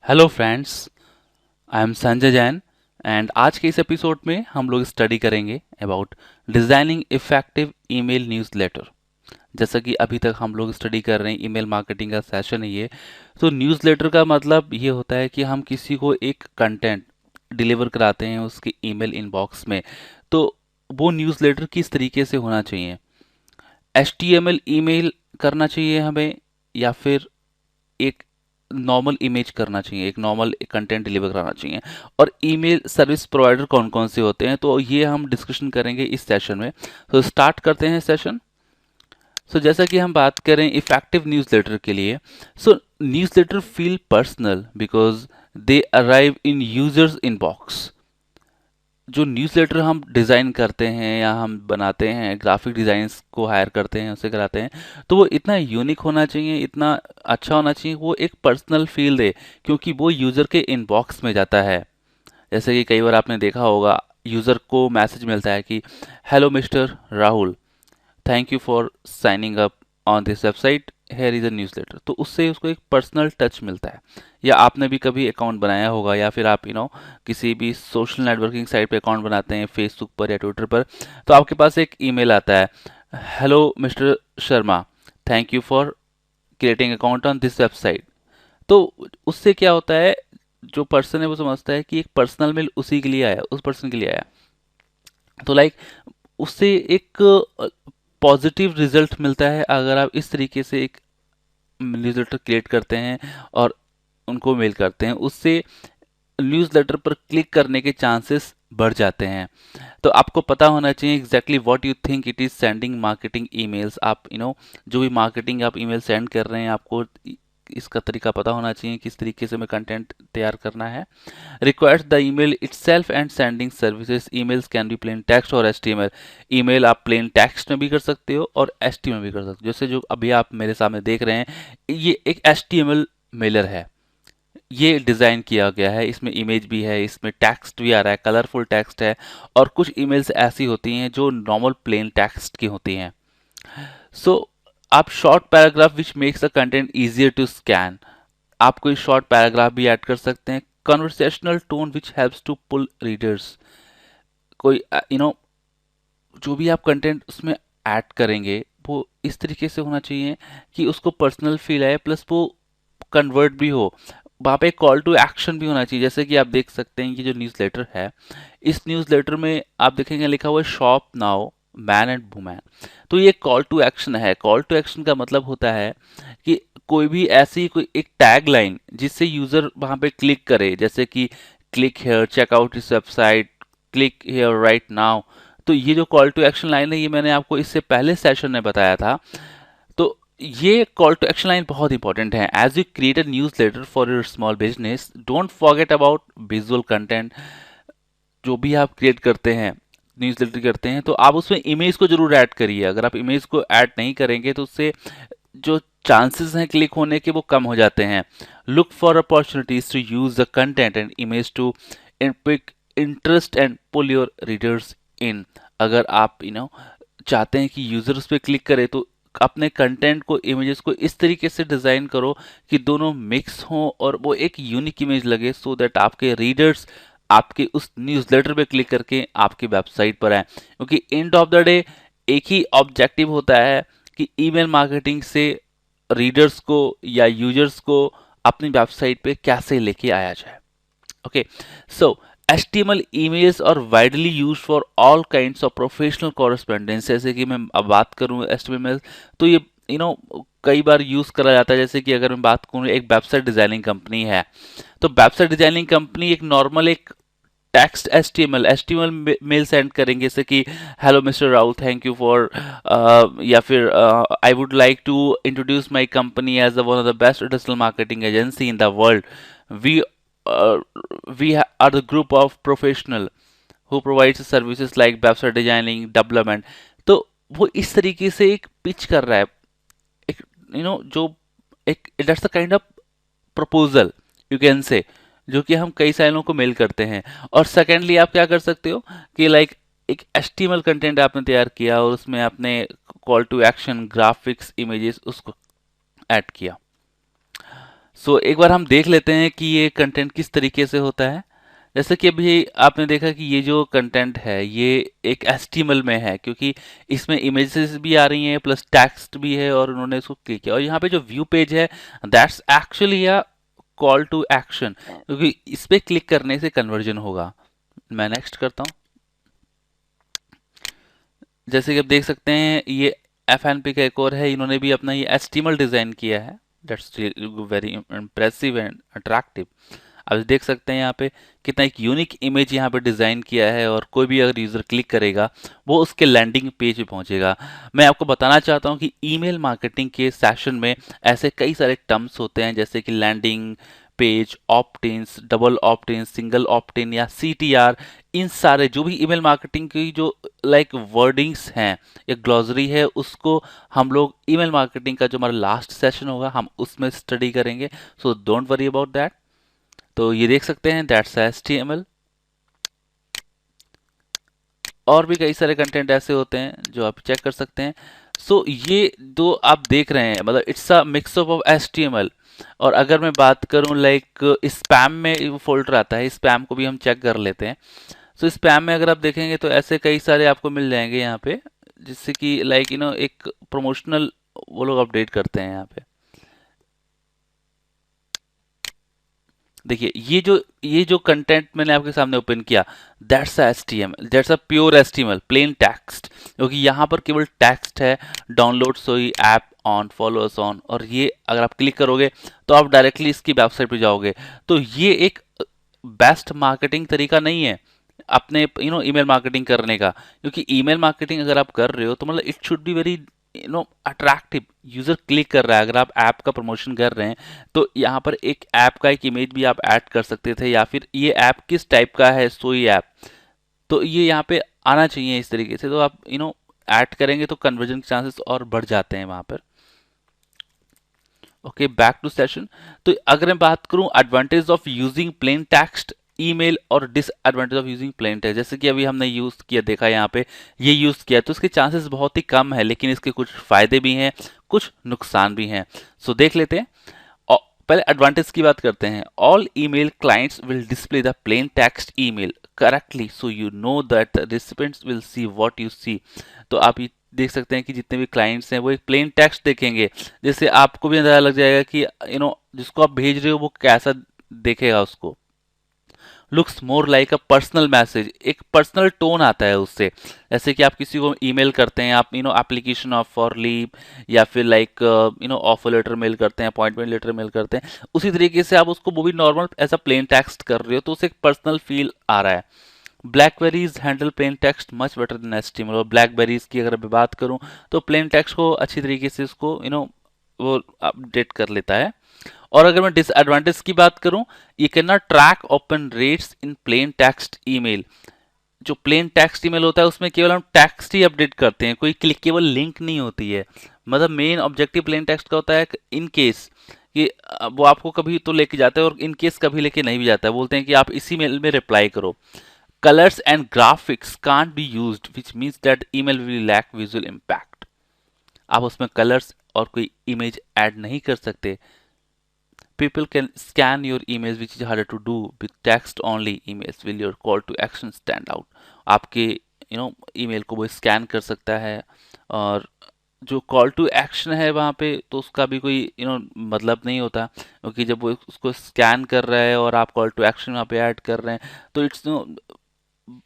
Hello friends, I am Sanjay Jain and आज के इस एपिसोड में हम लोग स्टडी करेंगे about designing effective email newsletter. जैसा कि अभी तक हम लोग स्टडी कर रहे हैं, ईमेल मार्केटिंग का सेशन है ये। तो न्यूज़लेटर का मतलब ये होता है कि हम किसी को एक कंटेंट डिलीवर कराते हैं उसके ईमेल इनबॉक्स में। तो वो न्यूज़लेटर किस तरीके से होना चाहिए? HTML ईमेल करना चाहिए हमें, या फिर एक नॉर्मल इमेज करना चाहिए, एक नॉर्मल कंटेंट डिलीवर कराना चाहिए? और ईमेल सर्विस प्रोवाइडर कौन कौन से होते हैं, तो ये हम डिस्कशन करेंगे इस सेशन में। तो स्टार्ट करते हैं सेशन। सो जैसा कि हम बात करें इफेक्टिव न्यूज़लेटर के लिए, so newsletter feel personal because they arrive in users inbox. जो न्यूज़लेटर हम डिज़ाइन करते हैं या हम बनाते हैं, ग्राफिक डिज़ाइंस को हायर करते हैं, उससे कराते हैं, तो वो इतना यूनिक होना चाहिए, इतना अच्छा होना चाहिए, वो एक पर्सनल फील दे, क्योंकि वो यूज़र के इनबॉक्स में जाता है। जैसे कि कई बार आपने देखा होगा, यूज़र को मैसेज मिलता है कि hello mister Rahul, thank you for signing up on this website, here is a newsletter. तो उससे उसको एक पर्सनल टच मिलता है। या आपने भी कभी अकाउंट बनाया होगा, या फिर आप किसी भी सोशल नेटवर्किंग साइट पे अकाउंट बनाते हैं, फेसबुक पर या ट्विटर पर, तो आपके पास एक ईमेल आता है, hello mister Sharma, thank you for creating account on this website. तो उससे क्या होता है, जो पर्सन है वो समझता है कि एक पर्सनल मेल उसी के लिए आया, उस पर्सन के लिए आया। तो लाइक उससे एक पॉजिटिव रिजल्ट मिलता है अगर आप इस तरीके से एक न्यूज़लेटर क्रिएट करते हैं और उनको मेल करते हैं। उससे न्यूज़लेटर पर क्लिक करने के चांसेस बढ़ जाते हैं। तो आपको पता होना चाहिए exactly what you think it is sending marketing emails. आप जो भी मार्केटिंग आप ईमेल सेंड कर रहे हैं, आपको इसका तरीका पता होना चाहिए, किस तरीके से हमें कंटेंट तैयार करना है। Requires the email itself and sending services. Emails can be plain text और HTML। ईमेल आप प्लेन टेक्स्ट में भी कर सकते हो और HTML भी कर सकते हो। जैसे जो अभी आप मेरे सामने देख रहे हैं, ये एक HTML मेलर है। ये डिज़ाइन किया गया है, इसमें इमेज भी है, इसमें टेक्स्ट भी आ रहा है, कलरफुल टेक्स्ट है। और कुछ ईमेल्स ऐसी होती हैं जो नॉर्मल प्लेन टेक्स्ट की होती हैं। सो आप short paragraph which makes the content easier to scan. आप कोई शॉर्ट पैराग्राफ भी ऐड कर सकते हैं। Conversational tone which helps to pull readers. कोई जो भी आप कंटेंट उसमें ऐड करेंगे, वो इस तरीके से होना चाहिए कि उसको पर्सनल फील आए, प्लस वो कन्वर्ट भी हो। वहाँ पे कॉल टू एक्शन भी होना चाहिए। जैसे कि आप देख सकते हैं कि जो न्यूज़लेटर है, इस न्यूज़लेटर में आप देखेंगे लिखा हुआ है shop now man and women. तो ये कॉल टू एक्शन है। कॉल टू एक्शन का मतलब होता है कि कोई भी ऐसी कोई एक टैग लाइन जिससे यूज़र वहाँ पे क्लिक करे, जैसे कि click here, check out this website, click here right now. तो ये जो कॉल टू एक्शन लाइन है, ये मैंने आपको इससे पहले सेशन में बताया था। तो ये कॉल टू एक्शन लाइन बहुत इंपॉर्टेंट है। As you create a newsletter for your small business, don't forget about visual content. जो भी आप क्रिएट करते हैं, न्यूज़ लेटर करते हैं, तो आप उसमें इमेज को जरूर ऐड करिए। अगर आप इमेज को ऐड नहीं करेंगे तो उससे जो चांसेस हैं क्लिक होने के, वो कम हो जाते हैं। Look for opportunities to use the content and image to pique interest and pull your readers in. अगर आप चाहते हैं कि यूजर उस पर क्लिक करे, तो अपने कंटेंट को, इमेजेस को इस तरीके से डिजाइन करो कि दोनों मिक्स हों और वो एक यूनिक इमेज लगे, सो दैट आपके रीडर्स आपके उस न्यूज़लेटर पे क्लिक करके आपकी वेबसाइट पर आए। क्योंकि एंड ऑफ द डे एक ही ऑब्जेक्टिव होता है कि ईमेल मार्केटिंग से रीडर्स को या यूजर्स को अपनी वेबसाइट पे कैसे लेके आया जाए। Okay, so HTML emails are widely used for all kinds of professional correspondence। जैसे कि मैं अब बात करूँ HTML, तो ये कई बार यूज़ करा जाता है। जैसे कि अगर मैं बात करूँ, एक वेबसाइट डिज़ाइनिंग कंपनी है, तो वेबसाइट डिज़ाइनिंग कंपनी एक नॉर्मल एक टेक्स्ट HTML मेल सेंड करेंगे, जैसे कि hello mister Rahul, thank you for, या फिर I would like to introduce my company as one of the best digital marketing agency in the world. We we are the group of professional who provides services like website designing, development। तो वो इस तरीके से एक pitch कर रहा है, एक जो एक that's the kind of proposal you can say, जो कि हम कई सालों को मेल करते हैं। और सेकेंडली आप क्या कर सकते हो कि लाइक एक HTML कंटेंट आपने तैयार किया और उसमें आपने call to action, graphics, images उसको ऐड किया। सो एक बार हम देख लेते हैं कि ये कंटेंट किस तरीके से होता है। जैसे कि अभी आपने देखा कि ये जो कंटेंट है ये एक एचटीएमएल में है, क्योंकि इसमें इमेजेस भी आ रही हैं प्लस टेक्स्ट भी है और उन्होंने इसको क्लिक किया। और यहाँ पे जो व्यू पेज है that's actually a call to action, क्योंकि इस पे क्लिक करने से कन्वर्जन होगा। मैं नेक्स्ट करता हूँ। जैसे कि आप देख सकते हैं ये एफएनपी का एक और है, इन्होंने भी अपना ये एचटीएमएल डिजाइन किया है। That's very impressive and attractive. आप देख सकते हैं यहाँ पे कितना एक यूनिक इमेज यहाँ पे डिज़ाइन किया है, और कोई भी अगर यूज़र क्लिक करेगा वो उसके लैंडिंग पेज पे पहुंचेगा। मैं आपको बताना चाहता हूँ कि ईमेल मार्केटिंग के सेशन में ऐसे कई सारे टर्म्स होते हैं, जैसे कि landing page, ऑप्ट-इन्स, double opt-in, single opt-in या सीटीआर। इन सारे जो भी ईमेल मार्केटिंग की जो लाइक वर्डिंग्स हैं या ग्लॉसरी है, उसको हम लोग ईमेल मार्केटिंग का जो हमारा लास्ट सेशन होगा हम उसमें स्टडी करेंगे। So don't worry about that. तो ये देख सकते हैं दैट्स HTML। और भी कई सारे कंटेंट ऐसे होते हैं जो आप चेक कर सकते हैं। सो ये जो आप देख रहे हैं मतलब it's a mixup of HTML। और अगर मैं बात करूं लाइक स्पैम में फोल्डर आता है, स्पैम को भी हम चेक कर लेते हैं। सो स्पैम में अगर आप देखेंगे तो ऐसे कई सारे आपको मिल जाएंगे यहाँ पे, जिससे कि लाइक एक प्रमोशनल वो लोग अपडेट करते हैं यहाँ पे। देखिए ये जो कंटेंट मैंने आपके सामने ओपन किया that's a HTML, that's a pure HTML plain text, क्योंकि यहाँ पर केवल टेक्स्ट है। डाउनलोड सोई app on, follow us on, और ये अगर आप क्लिक करोगे तो आप डायरेक्टली इसकी वेबसाइट पे जाओगे। तो ये एक बेस्ट मार्केटिंग तरीका नहीं है अपने ईमेल मार्केटिंग करने का, क्योंकि ईमेल मार्केटिंग अगर आप कर रहे हो तो मतलब it should be very attractive. User click कर रहा है, अगर आप ऐप का प्रमोशन कर रहे हैं तो यहाँ पर एक ऐप का एक इमेज भी आप ऐड कर सकते थे, या फिर ये ऐप किस टाइप का है, सोई ऐप, तो ये यहाँ पे आना चाहिए इस तरीके से। तो आप ऐड करेंगे तो कन्वर्जन के चांसेस और बढ़ जाते हैं वहाँ पर। Okay, back to session. तो अगर मैं बात करूं advantage of using plain text email और disadvantage of using plain text, जैसे कि अभी हमने यूज किया, देखा यहाँ पे ये यूज किया तो इसके चांसेस बहुत ही कम है, लेकिन इसके कुछ फायदे भी हैं, कुछ नुकसान भी हैं। सो देख लेते हैं। पहले एडवांटेज की बात करते हैं। All email clients will display the plain text email correctly, so you know that the recipients will see what you see. तो आप ये देख सकते हैं कि जितने भी क्लाइंट्स हैं वो एक प्लेन टेक्स्ट देखेंगे, जिससे आपको भी अंदाजा लग जाएगा कि जिसको आप भेज रहे हो वो कैसा देखेगा उसको। Looks more like a personal message, एक पर्सनल टोन आता है उससे। जैसे कि आप किसी को ईमेल करते हैं, आप एप्लीकेशन ऑफ फॉर लीव, या फिर लाइक ऑफर लेटर मेल करते हैं, अपॉइंटमेंट लेटर मेल करते हैं, उसी तरीके से आप उसको वो भी नॉर्मल ऐसा प्लेन टेक्स्ट कर रहे हो तो उसे एक पर्सनल फील आ रहा है। Blackberries handle plain text much better than HTML। और ब्लैकबेरीज की अगर मैं बात करूं तो प्लेन टेक्स्ट को अच्छी तरीके से उसको वो अपडेट कर लेता है। और अगर मैं डिसएडवांटेज की बात करूं, ये can not track open rates in plane text email. जो प्लेन टेक्स्ट ईमेल होता है उसमें केवल हम टेक्स्ट ही अपडेट करते हैं, कोई क्लिकेबल लिंक नहीं होती है। मतलब मेन ऑब्जेक्टिव प्लेन टेक्स्ट का होता है इन केस कि वो आपको कभी तो लेके जाता है, और इन केस कभी लेके नहीं भी जाता है, बोलते हैं कि आप इसी मेल में रिप्लाई करो। Colours and graphics can't be used which means that email will lack visual impact. आप उसमें कलर्स और कोई इमेज ऐड नहीं कर सकते। People can scan your emails, which is harder to do with text only emails. Will your call to action stand out? आपके email को वो स्कैन कर सकता है, और जो कॉल टू एक्शन है वहाँ पे तो उसका भी कोई मतलब नहीं होता, क्योंकि जब वो उसको स्कैन कर रहा है और आप कॉल टू एक्शन वहाँ पे ऐड कर रहे हैं तो इट्स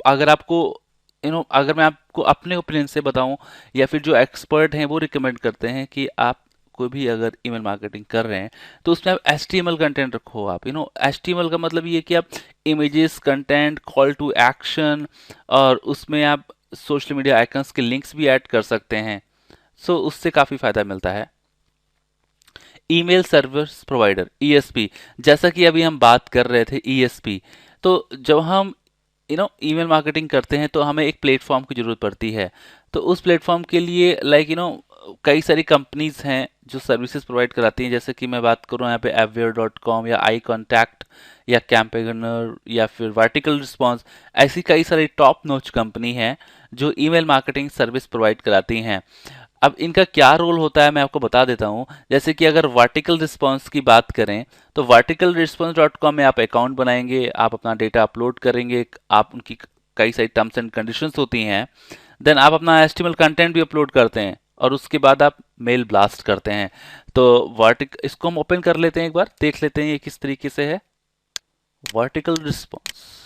अगर आपको अगर मैं आपको अपने ओपिनियन से बताऊं, या फिर जो एक्सपर्ट हैं वो रिकमेंड करते हैं कि आप कोई भी अगर ईमेल मार्केटिंग कर रहे हैं तो उसमें आप HTML कंटेंट रखो। आप HTML का मतलब ये कि आप images, content, call to action, और उसमें आप सोशल मीडिया आइकन्स के लिंक्स भी ऐड कर सकते हैं। सो उससे काफ़ी फ़ायदा मिलता है। ईमेल सर्विस प्रोवाइडर ESP, जैसा कि अभी हम बात कर रहे थे ESP, तो जब हम ईमेल मार्केटिंग करते हैं तो हमें एक प्लेटफॉर्म की ज़रूरत पड़ती है। तो उस प्लेटफॉर्म के लिए लाइक कई सारी कंपनीज हैं जो सर्विसेज प्रोवाइड कराती हैं। जैसे कि मैं बात करूं यहाँ पे Avware.com या आई कॉन्टैक्ट या कैंपेगनर या फिर वर्टिकल रिस्पॉन्स, ऐसी कई सारी टॉप नॉच कंपनी हैं जो ईमेल मार्केटिंग सर्विस प्रोवाइड कराती हैं। अब इनका क्या रोल होता है मैं आपको बता देता हूँ। जैसे कि अगर वर्टिकल रिस्पॉन्स की बात करें तो वर्टिकल रिस्पॉन्स डॉट कॉम में आप अकाउंट बनाएंगे, आप अपना डेटा अपलोड करेंगे, आप उनकी कई सारी टर्म्स एंड कंडीशंस होती हैं। देन आप अपना एचटीएमएल कंटेंट भी अपलोड करते हैं और उसके बाद आप मेल ब्लास्ट करते हैं। तो वर्टिक इसको हम ओपन कर लेते हैं, एक बार देख लेते हैं ये किस तरीके से है। वर्टिकल रिस्पॉन्स,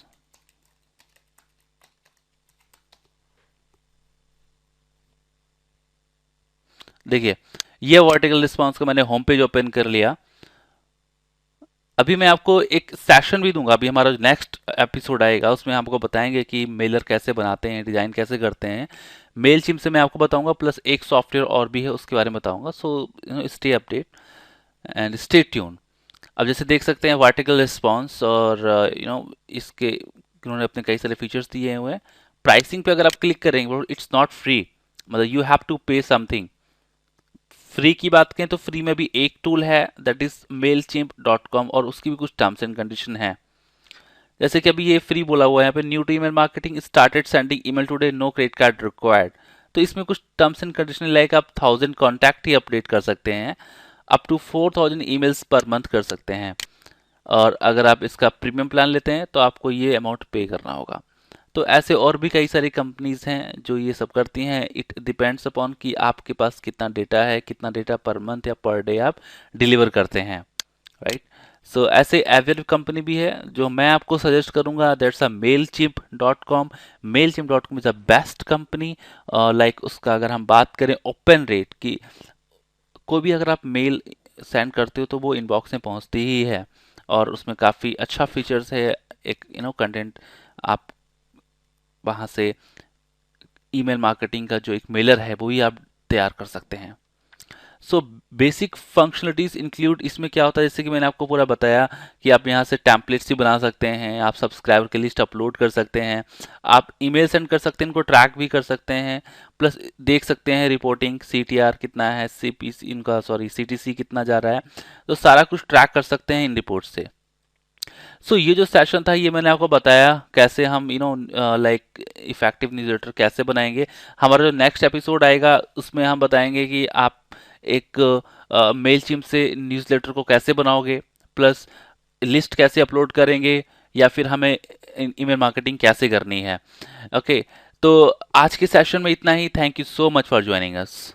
देखिए ये वर्टिकल रिस्पॉन्स को मैंने होम पेज ओपन कर लिया। अभी मैं आपको एक सेशन भी दूंगा, अभी हमारा जो नेक्स्ट एपिसोड आएगा उसमें हम आपको बताएंगे कि मेलर कैसे बनाते हैं, डिजाइन कैसे करते हैं। मेल चिम से मैं आपको बताऊंगा, प्लस एक सॉफ्टवेयर और भी है उसके बारे में बताऊंगा। So stay update and stay tune. अब जैसे देख सकते हैं वर्टिकल रिस्पॉन्स, और इसके इन्होंने अपने कई सारे फीचर्स दिए हुए हैं। प्राइसिंग पे अगर आप क्लिक करेंगे, इट्स नॉट फ्री, मतलब यू हैव टू पे समथिंग। फ्री की बात करें तो फ्री में भी एक टूल है, दैट इज mailchimp.com, और उसकी भी कुछ टर्म्स एंड कंडीशन है। जैसे कि अभी ये फ्री बोला हुआ है यहाँ पे, new to email marketing started sending email today, no credit card required. तो इसमें कुछ टर्म्स एंड कंडीशन लाइक आप 1000 कॉन्टैक्ट ही अपडेट कर सकते हैं, अप टू 4000 ईमेल्स पर मंथ कर सकते हैं, और अगर आप इसका प्रीमियम प्लान लेते हैं तो आपको ये अमाउंट पे करना होगा। तो ऐसे और भी कई सारी कंपनीज हैं जो ये सब करती हैं। इट डिपेंड्स अपॉन कि आपके पास कितना डेटा है, कितना डेटा पर मंथ या पर डे आप डिलीवर करते हैं, राइट। सो ऐसे एवेर कंपनी भी है जो मैं आपको सजेस्ट करूंगा, that's a mailchimp.com। mailchimp.com is a best company. Like उसका अगर हम बात करें ओपन रेट की, कोई भी अगर आप मेल सेंड करते हो तो वो इनबॉक्स में पहुंचती ही है, और उसमें काफ़ी अच्छा फीचर्स है। एक कंटेंट आप वहाँ से ईमेल मार्केटिंग का जो एक मेलर है वो ही आप तैयार कर सकते हैं। सो बेसिक फंक्शनलिटीज इंक्लूड, इसमें क्या होता है जैसे कि मैंने आपको पूरा बताया कि आप यहाँ से टेम्पलेट्स भी बना सकते हैं, आप सब्सक्राइबर की लिस्ट अपलोड कर सकते हैं, आप ईमेल सेंड कर सकते हैं, इनको ट्रैक भी कर सकते हैं, प्लस देख सकते हैं रिपोर्टिंग सीटीआर कितना है, सीपीसी इनका सॉरी सीटीसी कितना जा रहा है, तो सारा कुछ ट्रैक कर सकते हैं इन रिपोर्ट से। सो ये जो सेशन था ये मैंने आपको बताया कैसे हम लाइक इफेक्टिव न्यूज़लेटर कैसे बनाएंगे। हमारा जो नेक्स्ट एपिसोड आएगा उसमें हम बताएंगे कि आप एक मेल चिम्प से न्यूज़लेटर को कैसे बनाओगे, प्लस लिस्ट कैसे अपलोड करेंगे, या फिर हमें ईमेल मार्केटिंग कैसे करनी है। ओके, तो आज के सेशन में इतना ही। Thank you so much for joining us.